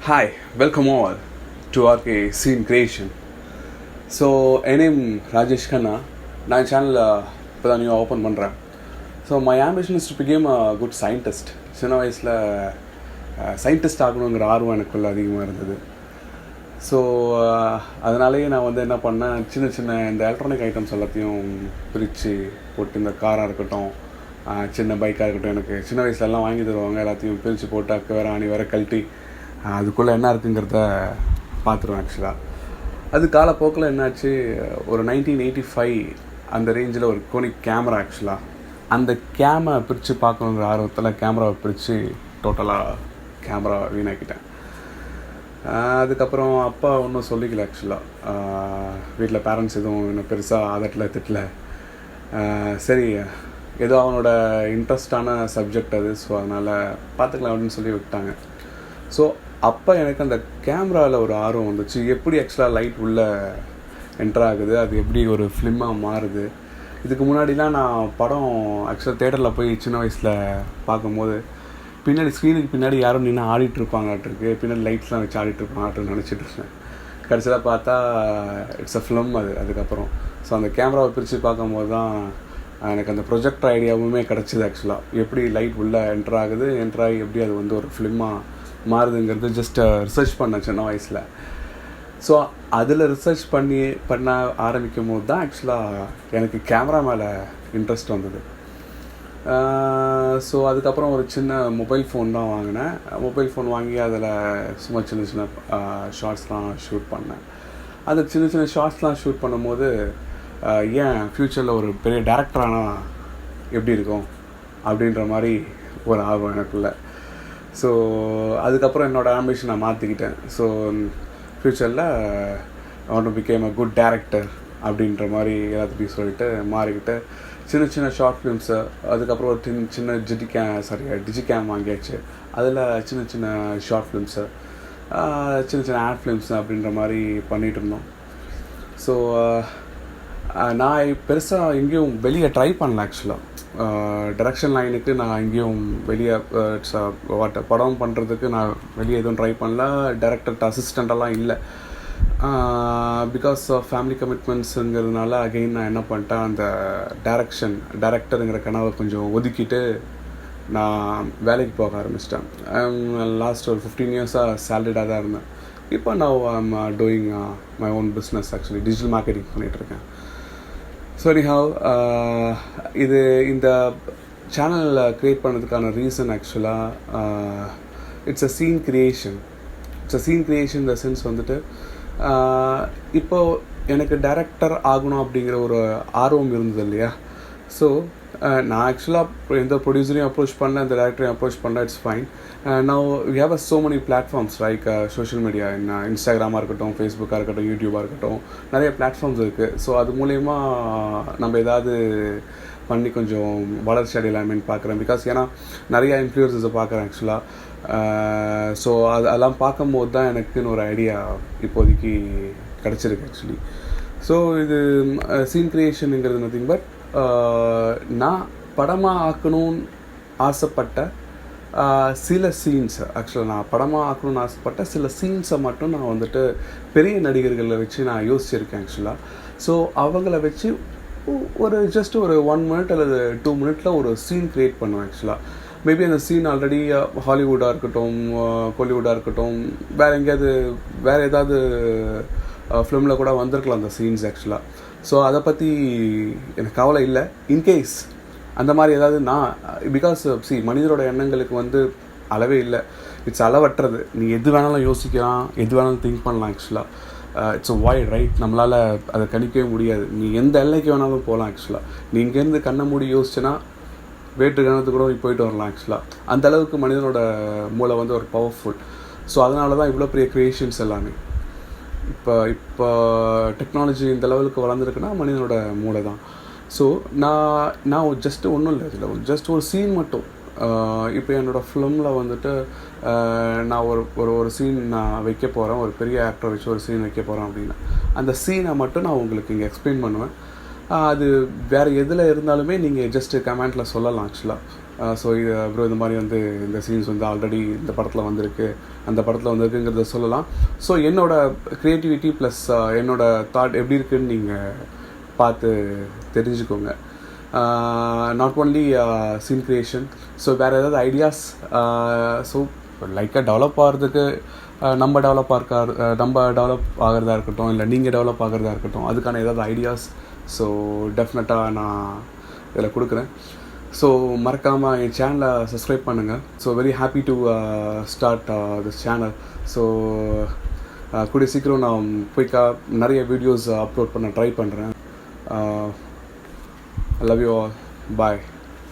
Hi, welcome all to RK Scene Creation. So, my name Rajesh Khanna. நான் channel இப்போ தான் new open பண்ணுறேன். So my ambition is to became a good scientist. சின்ன வயசில் scientist ஆகணுங்கிற ஆர்வம் எனக்குள்ள அதிகமாக இருந்தது. ஸோ அதனாலேயே நான் என்ன பண்ணேன், சின்ன சின்ன இந்த எலக்ட்ரானிக் ஐட்டம்ஸ் எல்லாத்தையும் பிரித்து போட்டு, இந்த காராக இருக்கட்டும், சின்ன பைக்காக இருக்கட்டும், எனக்கு சின்ன வயசுலலாம் வாங்கி தருவாங்க, எல்லாத்தையும் பிரித்து போட்டு அக்கு வேறு ஆணி வேறு கழட்டி அதுக்குள்ளே என்ன இருக்குங்கிறத பார்த்துருவேன். ஆக்சுவலாக அது காலப்போக்கில் என்னாச்சு, ஒரு 1985 அந்த ரேஞ்சில் ஒரு கோனிக் கேமரா, ஆக்சுவலாக அந்த கேமரா பிரித்து பார்க்கணுங்கிற ஆர்வத்தில் கேமராவை பிரித்து டோட்டலாக கேமரா வீணாக்கிட்டேன். அதுக்கப்புறம் அப்பா ஒன்றும் சொல்லிக்கல. ஆக்சுவலாக வீட்டில் பேரண்ட்ஸ் எதுவும் இன்னும் பெருசாக திட்டல. சரி, ஏதோ அவனோட இன்ட்ரெஸ்டான சப்ஜெக்ட் அது, ஸோ அதனால் பார்த்துக்கலாம் அப்படின்னு சொல்லி விட்டாங்க. ஸோ அப்போ எனக்கு அந்த கேமராவில் ஒரு ஆர்வம் வந்துச்சு. எப்படி ஆக்சுவலாக லைட் உள்ளே என்ட்ராகுது, அது எப்படி ஒரு ஃபிலிமாக மாறுது. இதுக்கு முன்னாடிலாம் நான் படம் ஆக்சுவலாக தேட்டரில் போய் சின்ன வயசில் பார்க்கும்போது பின்னாடி ஸ்க்ரீனுக்கு பின்னாடி யாரும் நின்று ஆடிட்டுருப்பாங்களாட்டிருக்கு, பின்னாடி லைட்ஸ்லாம் வச்சு ஆடிட்டுருப்பாங்களாட்டுன்னு நினச்சிட்டு இருந்தேன். கடைசியில் பார்த்தா இட்ஸ் அ ஃபிலிம் அது. அதுக்கப்புறம் ஸோ அந்த கேமராவை பிரித்து பார்க்கும்போது தான் எனக்கு அந்த ப்ரொஜெக்டர் ஐடியாவுமே கிடச்சிது. ஆக்சுவலாக எப்படி லைட் உள்ளே என்ட்ராகி எப்படி அது ஒரு ஃபிலிமாக மாறுதுங்கிறது ஜஸ்ட் ரிசர்ச் பண்ணேன் சின்ன வயசில். ஸோ அதில் ரிசர்ச் பண்ண ஆரம்பிக்கும் போது தான் ஆக்சுவலாக எனக்கு கேமரா மேலே இன்ட்ரெஸ்ட் வந்தது. ஸோ அதுக்கப்புறம் ஒரு சின்ன மொபைல் ஃபோன் தான் வாங்கினேன். மொபைல் ஃபோன் வாங்கி அதில் சும்மா சின்ன சின்ன ஷார்ட்ஸ்லாம் ஷூட் பண்ணேன். அந்த சின்ன சின்ன ஷார்ட்ஸ்லாம் ஷூட் பண்ணும்போது ஏன் ஃப்யூச்சரில் ஒரு பெரிய டேரக்டர் ஆனால் எப்படி இருக்கும் அப்படின்ற மாதிரி ஒரு ஆர்வம் எனக்குள்ள. ஸோ அதுக்கப்புறம் என்னோடய ஆம்பிஷன் நான் மாற்றிக்கிட்டேன். ஸோ ஃப்யூச்சரில் I want to became a good director அப்படின்ற மாதிரி எல்லாத்துக்கும் சொல்லிட்டு மாறிக்கிட்டு சின்ன சின்ன ஷார்ட் ஃபிலிம்ஸு, அதுக்கப்புறம் ஒரு சின்ன டிஜிகேம் வாங்கியாச்சு. அதில் சின்ன சின்ன ஷார்ட் ஃபிலிம்ஸு, சின்ன சின்ன ஆட் ஃபிலிம்ஸு அப்படின்ற மாதிரி பண்ணிகிட்டு இருந்தோம். ஸோ நான் பெருசாக எங்கேயும் வெளியே ட்ரை பண்ணல. ஆக்சுவலாக டைரக்ஷன் லைனுக்கு நான் எங்கேயும் வெளியே படம் பண்ணுறதுக்கு நான் வெளியே எதுவும் ட்ரை பண்ணல. டைரக்டர்கிட்ட அசிஸ்டண்ட்டெல்லாம் இல்லை. பிகாஸ் ஆஃப் ஃபேமிலி கமிட்மெண்ட்ஸுங்கிறதுனால அகெயின் நான் என்ன பண்ணிட்டேன், அந்த டைரக்டருங்கிற கனவை கொஞ்சம் ஒதுக்கிட்டு நான் வேலைக்கு போக ஆரம்பிச்சிட்டேன். லாஸ்ட் ஒரு 15 இயர்ஸாக சேலரிடாக தான் இருந்தேன். இப்போ நான் I'm doing my own business. Actually digital marketing பண்ணிகிட்ருக்கேன். ஸோ எனிஹவ், இந்த சேனல் க்ரியேட் பண்ணதுக்கான ரீசன் ஆக்சுவலாக it's a scene creation. The sense இப்போது எனக்கு டைரக்டர் ஆகணும் அப்படிங்கிற ஒரு ஆர்வம் இருந்தது இல்லையா. ஸோ நான் ஆக்சுவலாக எந்த ப்ரொடியூசரையும் அப்ரோச் பண்ணல, இந்த டேரக்டரையும் அப்ரோச் பண்ணல, it's fine. Now we have so many platforms like social media, இன்ஸ்டாகிராமாக இருக்கட்டும், ஃபேஸ்புக்காக இருக்கட்டும், யூடியூபாக இருக்கட்டும், நிறைய பிளாட்ஃபார்ம்ஸ் இருக்குது. ஸோ அது மூலயமா நம்ம ஏதாவது பண்ணி கொஞ்சம் வளர்ச்சி அடையலாமேன்னு பார்க்குறேன். பிகாஸ் ஏன்னா நிறையா இன்ஃப்ளூயன்ஸஸை பார்க்குறேன் ஆக்சுவலாக. ஸோ அதெல்லாம் பார்க்கும்போது தான் எனக்குன்னு ஒரு ஐடியா இப்போதைக்கு கிடச்சிருக்கு ஆக்சுவலி. ஸோ இது சீன் கிரியேஷனுங்கிறது நத்திங் பட் நான் படமாக ஆக்கணும்னு ஆசைப்பட்ட சில சீன்ஸ், ஆக்சுவலாக நான் படமாக ஆக்கணும்னு ஆசைப்பட்ட சில சீன்ஸை மட்டும் நான் பெரிய நடிகர்களை வச்சு நான் யோசிச்சிருக்கேன் ஆக்சுவலாக. ஸோ அவங்கள வச்சு ஜஸ்ட் ஒரு 1 minute அல்லது 2 minute ஒரு சீன் க்ரியேட் பண்ணுவேன் ஆக்சுவலாக. மேபி அந்த சீன் ஆல்ரெடி ஹாலிவுட்டாக இருக்கட்டும், கோலிவுட்டாக இருக்கட்டும், வேறு ஏதாவது ஃபிலிமில் கூட வந்திருக்கலாம் அந்த சீன்ஸ் ஆக்சுவலாக. ஸோ அதை பற்றி எனக்கு கவலை இல்லை. இன்கேஸ் அந்த மாதிரி ஏதாவது பிகாஸ் மனிதரோட எண்ணங்களுக்கு அளவே இல்லை, இட்ஸ் அளவற்றது. நீ எது வேணாலும் யோசிக்கலாம், எது வேணாலும் திங்க் பண்ணலாம் ஆக்சுவலாக. இட்ஸ் வைட் ரைட், நம்மளால் அதை கணிக்கவே முடியாது. நீ எந்த எல்லைக்கு வேணாலும் போகலாம் ஆக்சுவலாக. நீ இங்கேருந்து கண்ணை மூடி யோசிச்சுன்னா வேற்று கிரகத்துக்கு கூட போயிட்டு வரலாம் ஆக்சுவலாக. அந்த அளவுக்கு மனிதனோட மூளை ஒரு பவர்ஃபுல். ஸோ அதனால தான் இவ்வளோ பெரிய க்ரியேஷன்ஸ் எல்லாமே. இப்போ டெக்னாலஜி இந்த லெவலுக்கு வளர்ந்துருக்குன்னா மனிதனோட மூளை தான். ஸோ நான் ஜஸ்ட்டு ஒன்றும் இல்லை, இதில் ஜஸ்ட் ஒரு சீன் மட்டும். இப்போ என்னோடய ஃபிலிமில் நான் ஒரு சீன் நான் வைக்க போகிறேன், ஒரு பெரிய ஆக்டரை வச்சு ஒரு சீன் வைக்க போகிறேன் அப்படின்னா அந்த சீனை மட்டும் நான் உங்களுக்கு இங்கே எக்ஸ்பிளைன் பண்ணுவேன். அது வேறு எதில் இருந்தாலுமே நீங்கள் ஜஸ்ட்டு கமெண்ட்டில் சொல்லலாம் ஆக்சுவலாக. ஸோ இது அப்புறம் இந்த மாதிரி வந்து இந்த சீன்ஸ் வந்து ஆல்ரெடி இந்த படத்தில் வந்திருக்கு, அந்த படத்தில் வந்திருக்குங்கிறத சொல்லலாம். ஸோ என்னோடய க்ரியேட்டிவிட்டி ப்ளஸ் என்னோடய தாட் எப்படி இருக்குதுன்னு நீங்கள் பார்த்து தெரிஞ்சுக்கோங்க. Not only scene creation, so வேறு ஏதாவது ஐடியாஸ், ஸோ லைக்காக டெவலப் ஆகிறதுக்கு நம்ம டெவலப் ஆகிறதா இருக்கட்டும், இல்லை நீங்கள் டெவலப் ஆகிறதா இருக்கட்டும், அதுக்கான ஏதாவது ஐடியாஸ் ஸோ டெஃபினட்டாக நான் இதில் கொடுக்குறேன். ஸோ மறக்காமல் என் சேனலை சப்ஸ்கிரைப் பண்ணுங்கள். So very happy to start this channel. So கூடிய சீக்கிரம் நான் குயிக்காக நிறைய வீடியோஸ் அப்லோட் பண்ண ட்ரை பண்ணுறேன். I love you all. Bye.